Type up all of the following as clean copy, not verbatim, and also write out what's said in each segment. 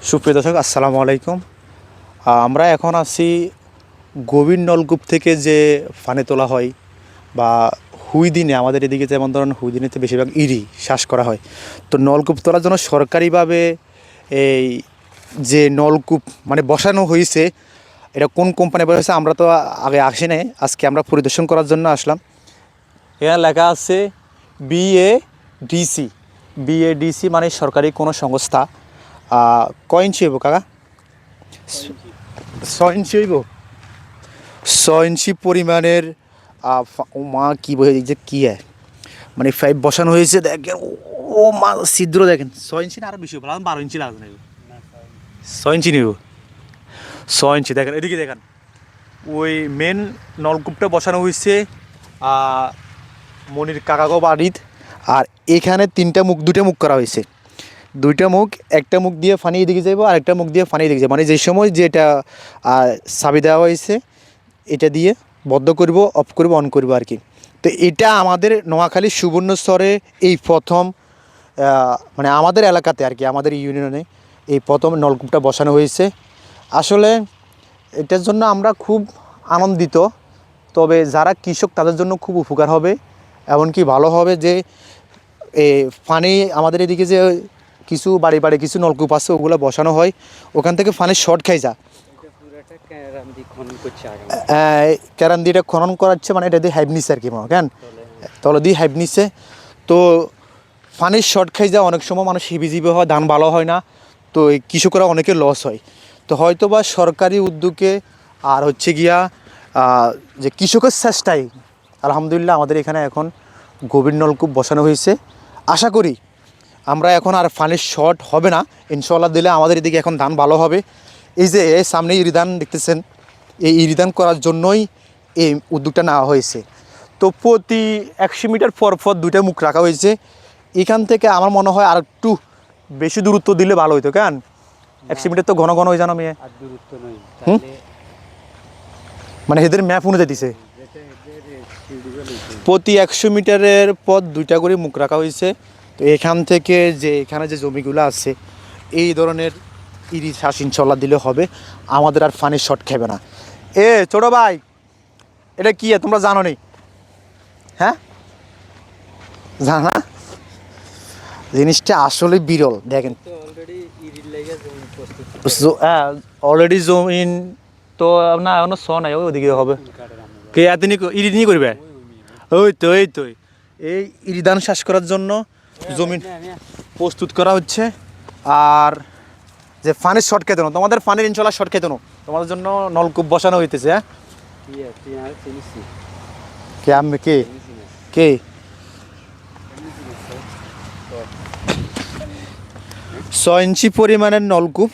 সুপ্রিয় দর্শক আসসালামু আলাইকুম। আমরা এখন আছি গভীর নলকূপ থেকে যে পানি তোলা হয় বা হুইদিনে আমাদের এদিকে যেমন ধরুন হুইদিনেতে বেশিরভাগ ইরি চাষ করা হয়। তো নলকূপ তোলার জন্য সরকারিভাবে এই যে নলকূপ মানে বসানো হয়েছে, এটা কোন কোম্পানি বসেছে আমরা তো আগে আসি নাই, আজকে আমরা পরিদর্শন করার জন্য আসলাম। এখানে লেখা আছে বিএডিসি। বিএডিসি মানে সরকারি কোনো সংস্থা। কয় ইঞ্চি হইব কাকা? 6 ইঞ্চি হইব। 6 ইঞ্চি পরিমাণের মা কি বই যে কি মানে পাইপ বসানো হয়েছে দেখেন। ও মা ছিদ্র দেখেন। 6 ইঞ্চি না আরো বেশি হবে, 12 ইঞ্চি লাগবে না। 6 ইঞ্চি নিব। 6 ইঞ্চি দেখেন, এদিকে দেখেন। ওই মেন নলকূপটা বসানো হয়েছে মনির কাকাগো বাড়িত। আর এখানে দুইটা মুখ করা হয়েছে। দুইটা মুখ, একটা মুখ দিয়ে পানি এদিকে যাইব আর একটা মুখ দিয়ে পানি এদিকে যাবে, মানে যে সময় যেটা চাবি দেওয়া হয়েছে এটা দিয়ে বন্ধ করব, অফ করব, অন করব আর কি। তো এটা আমাদের নোয়াখালী সুবর্ণচরে এই প্রথম, মানে আমাদের এলাকাতে আর কি, আমাদের ইউনিয়নে এই প্রথম নলকূপটা বসানো হয়েছে। আসলে এটার জন্য আমরা খুব আনন্দিত। তবে যারা কৃষক তাদের জন্য খুব উপকার হবে, এমনকি ভালো হবে যে পানি আমাদের এদিকে যে কিছু বাড়ি বাড়ি কিছু নলকূপ আছে ওগুলো বসানো হয়, ওখান থেকে পানি শর্ট খাই যা। ক্যারান দিয়ে খনন করাচ্ছে, মানে এটা দিয়ে হাইপ নিচ্ছে আর কি, কেন তলে দিয়ে হাইপ নিচ্ছে। তো পানির শর্ট খাই যা, অনেক সময় মানুষ হিবিজিবি হয়, ধান ভালো হয় না, তো এই কৃষকরা অনেকে লস হয়। তো হয়তো বা সরকারি উদ্যোগে আর হচ্ছে গিয়া যে কৃষকের চেষ্টায় আলহামদুলিল্লাহ আমাদের এখানে এখন গভীর নলকূপ বসানো হয়েছে। আশা করি আমরা এখন আর পানির শর্ট হবে না ইনশাল্লাহ। দিলে আমাদের এদিকে এখন ধান ভালো হবে। এই যে সামনে ইরিধান দেখতেছেন, এই ইরিধান করার জন্যই এই উদ্যোগটা নেওয়া হয়েছে। তো প্রতি 100 মিটার পর পর দুইটা মুখ রাখা হয়েছে। এখান থেকে আমার মনে হয় আর একটু বেশি দূরত্ব দিলে ভালো হইতো। কেন 100 মিটার তো ঘন ঘন হয়ে জানো মেয়ে, মানে এদের ম্যাপ অনুযায়ী দিছে প্রতি 100 মিটারের পর দুইটা করে মুখ রাখা হয়েছে। তো এখান থেকে যে এখানে যে জমিগুলো আছে এই ধরনের ইরি চাষ ইনশাল্লাহ দিলে হবে, আমাদের আর পানির শর্ট খাবে না। ছোট ভাই, এটা কি তোমরা জানো নি? হ্যাঁ জানো না? জিনিসটা আসলে বিরল। দেখেন অলরেডি জমিন তো না এখনো ছ নাই, ওইদিকে হবে। কে এতনি ইরি নিয়ে করবে? ওই তো এই ইরিধান চাষ করার জন্য জমিন প্রস্তুত করা হচ্ছে। আর যে পানির শর্ট খেতে নো, তোমাদের পানির ইনশাল্লাহ শর্ট খেতে নো, তোমাদের জন্য নলকূপ বসানো হইতেছে। হ্যাঁ কে আমি কে কে 6 ইঞ্চি পরিমাণের নলকূপ।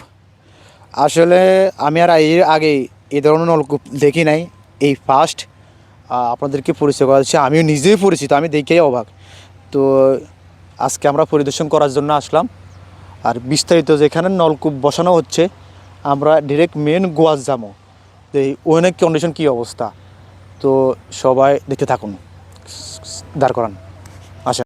আসলে আমি আর এর আগে এই ধরনের নলকূপ দেখি নাই, এই ফার্স্ট আপনাদেরকে পরিচয় করা হচ্ছে। আমিও নিজেই পরিচিত, আমি দেখেই অবাক। তো আজকে আমরা পরিদর্শন করার জন্য আসলাম। আর বিস্তারিত যেখানে নলকূপ বসানো হচ্ছে আমরা ডিরেক্ট মেন গোয়াজ যাবো, যে অনেক কন্ডিশন কী অবস্থা। তো সবাই দেখতে থাকুন, দাঁড় করান।